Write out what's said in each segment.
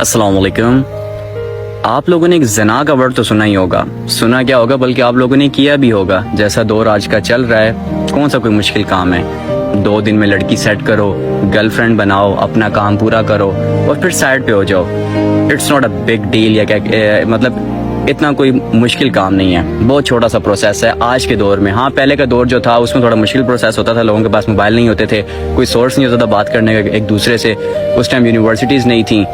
अस्सलाम वालेकुम। आप लोगों ने एक ज़ना का वर्ड तो सुना ही होगा, सुना क्या होगा बल्कि आप लोगों ने किया भी होगा। जैसा दौर आज का चल रहा है, कौन सा कोई मुश्किल काम है। 2 दिन में लड़की सेट करो, गर्लफ्रेंड बनाओ, अपना काम पूरा करो और फिर साइड पे हो जाओ। It's not a big deal या क्या मतलब इतना कोई मुश्किल काम नहीं है, बहुत छोटा सा प्रोसेस है आज के दौर में। हाँ, पहले का दौर जो था उसमें थोड़ा मुश्किल प्रोसेस होता था, लोगों के पास मोबाइल नहीं होते थे, कोई सोर्स नहीं होता था बात करने का एक दूसरे से, उस टाइम यूनिवर्सिटीज़ नहीं थी।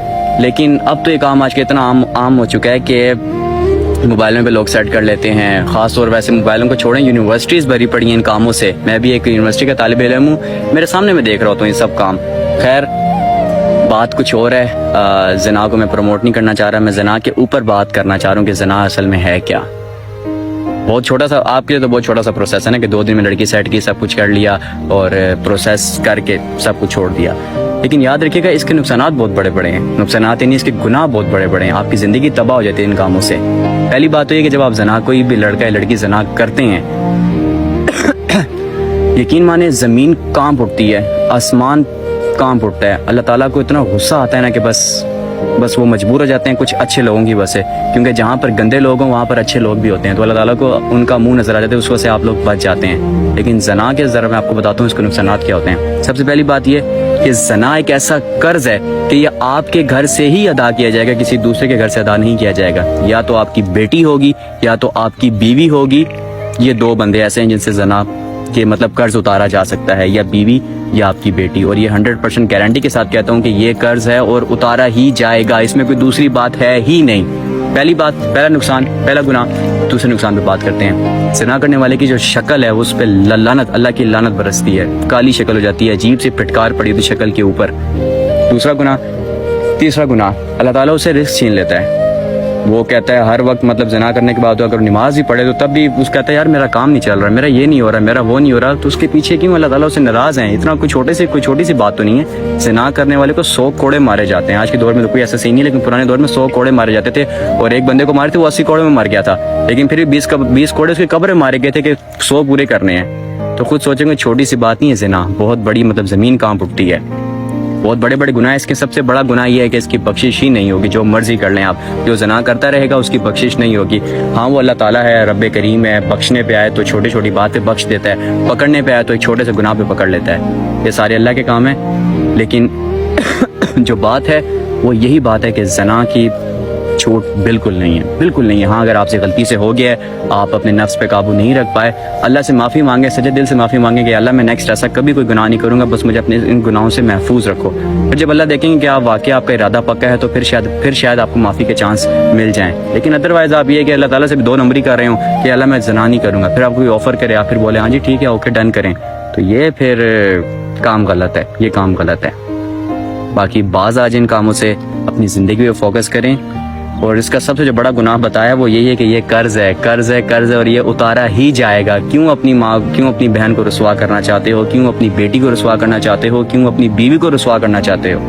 लेकिन अब तो ये काम आज के इतना आम हो चुका है कि मोबाइलों पे लोग सेट कर लेते हैं। ख़ास तौर वैसे मोबाइलों को छोड़ें, यूनिवर्सिटीज़ भरी पड़ी हैं इन कामों से। मैं भी एक यूनिवर्सिटी का तालिब इल्म हूँ, मेरे सामने मैं देख रहा होता हूँ ये सब काम। खैर, बात कुछ और है। ज़ना को मैं प्रमोट नहीं करना चाह रहा, मैं ज़ना के ऊपर बात करना चाह रहा हूँ कि ज़ना असल में है क्या। बहुत छोटा सा, आपके लिए तो बहुत छोटा सा प्रोसेस है ना कि 2 दिन में लड़की सेट की, सब कुछ कर लिया और प्रोसेस करके सब कुछ छोड़ दिया। लेकिन याद रखिएगा, इसके नुकसानात बहुत बड़े बड़े हैं। नुकसानात यानी इसके गुनाह बहुत बड़े बड़े हैं। आपकी ज़िंदगी तबाह हो जाती है इन कामों से। पहली बात तो ये कि जब आप ज़ना, कोई भी लड़का या लड़की ज़ना करते हैं, यकीन माने ज़मीन कांप उठती है, आसमान कांप उठता है। अल्लाह ताला को इतना गुस्सा आता है ना कि बस वो मजबूर हो जाते हैं कुछ अच्छे लोगों की वजह से, क्योंकि जहाँ पर गंदे लोग हों वहाँ पर अच्छे लोग भी होते हैं। तो अल्लाह ताला को उनका मुंह नजर आ जाता है, उस वजह से आप लोग बच जाते हैं। लेकिन ज़ना के ज़रा मैं आपको बताता हूँ इसके नुकसानात क्या होते हैं। सबसे पहली बात ये कि ज़ना एक ऐसा कर्ज है कि ये आपके घर से ही अदा किया जाएगा, किसी दूसरे के घर से अदा नहीं किया जाएगा। या तो आपकी बेटी होगी या तो आपकी बीवी होगी। ये 2 बंदे ऐसे हैं जिनसे ज़ना के मतलब कर्ज उतारा जा सकता है, या बीवी या आपकी बेटी। और ये 100% गारंटी के साथ कहता हूँ कि ये कर्ज है और उतारा ही जाएगा, इसमें कोई दूसरी बात है ही नहीं। पहली बात, पहला नुकसान, पहला गुनाह। दूसरे नुकसान पे बात करते हैं। ज़ना करने वाले की जो शक्ल है उस पर लानत, अल्लाह की लानत बरसती है, काली शक्ल हो जाती है, अजीब सी फिटकार पड़ी होती शक्ल के ऊपर। दूसरा गुनाह। तीसरा गुनाह, अल्लाह ताला उसे रिस्क छीन लेता है। वो कहता है हर वक्त मतलब ज़ना करने के बाद अगर नमाज भी पढ़े तो तब भी उस कहता है यार मेरा काम नहीं चल रहा, मेरा ये नहीं हो रहा, मेरा वो नहीं हो रहा। तो उसके पीछे क्यों अल्लाह ताला उससे नाराज़ है? इतना कोई छोटी सी बात तो नहीं है। ज़ना करने वाले को 100 कोड़े मारे जाते हैं। आज के दौर में तो कोई ऐसा सही नहीं, लेकिन पुराने दौर में 100 कोड़े मारे जाते थे। और एक बंदे को मारे थे वो 80 कोड़े में मर गया था, लेकिन फिर भी 20 कोड़े उसके कब्र में मारे गए थे कि 100 पूरे करने हैं। तो खुद सोचेंगे छोटी सी बात नहीं है ज़ना, बहुत बड़ी मतलब ज़मीन कांप उठती है। बहुत बड़े बड़े गुनाह है इसके। सबसे बड़ा गुनाह ये है कि इसकी बख्शिश ही नहीं होगी। जो मर्जी कर लें आप, जो ज़ना करता रहेगा उसकी बख्शिश नहीं होगी। हाँ, वो अल्लाह ताला है, रब्बे करीम है, बख्शने पे आए तो छोटी छोटी बात पे बख्श देता है, पकड़ने पे आए तो एक छोटे से गुनाह पे पकड़ लेता है। ये सारे अल्लाह के काम है। लेकिन जो बात है वो यही बात है कि ज़ना की छूट बिल्कुल नहीं है, बिल्कुल नहीं है। हाँ, अगर आपसे गलती से हो गया है, आप अपने नफ्स पे काबू नहीं रख पाए, अल्लाह से माफ़ी मांगे, सच्चे दिल से माफ़ी मांगे कि अल्लाह मैं नेक्स्ट ऐसा कभी कोई गुनाह नहीं करूँगा, बस मुझे अपने इन गुनाहों से महफूज रखो। फिर जब अल्लाह देखेंगे कि आप वाकई आपका इरादा पक्का है तो फिर शायद आपको माफ़ी के चांस मिल जाएँ। लेकिन अदरवाइज़ आप ये कि अल्लाह ताला से भी 2 नंबरी कर रहे हो कि अल्लाह मैं ज़ना नहीं करूँगा, फिर आपको कोई ऑफ़र करे, आप फिर बोले हाँ जी ठीक है ओके डन करें, तो ये फिर काम गलत है, ये काम गलत है। बाकी बाज आ जाए इन कामों से, अपनी ज़िंदगी पे फोकस करें। और इसका सबसे जो बड़ा गुनाह बताया वो यही है कि ये कर्ज है और ये उतारा ही जाएगा। क्यों अपनी माँ, क्यों अपनी बहन को रुसवा करना चाहते हो? क्यों अपनी बेटी को रुसवा करना चाहते हो? क्यों अपनी बीवी को रुसवा करना चाहते हो?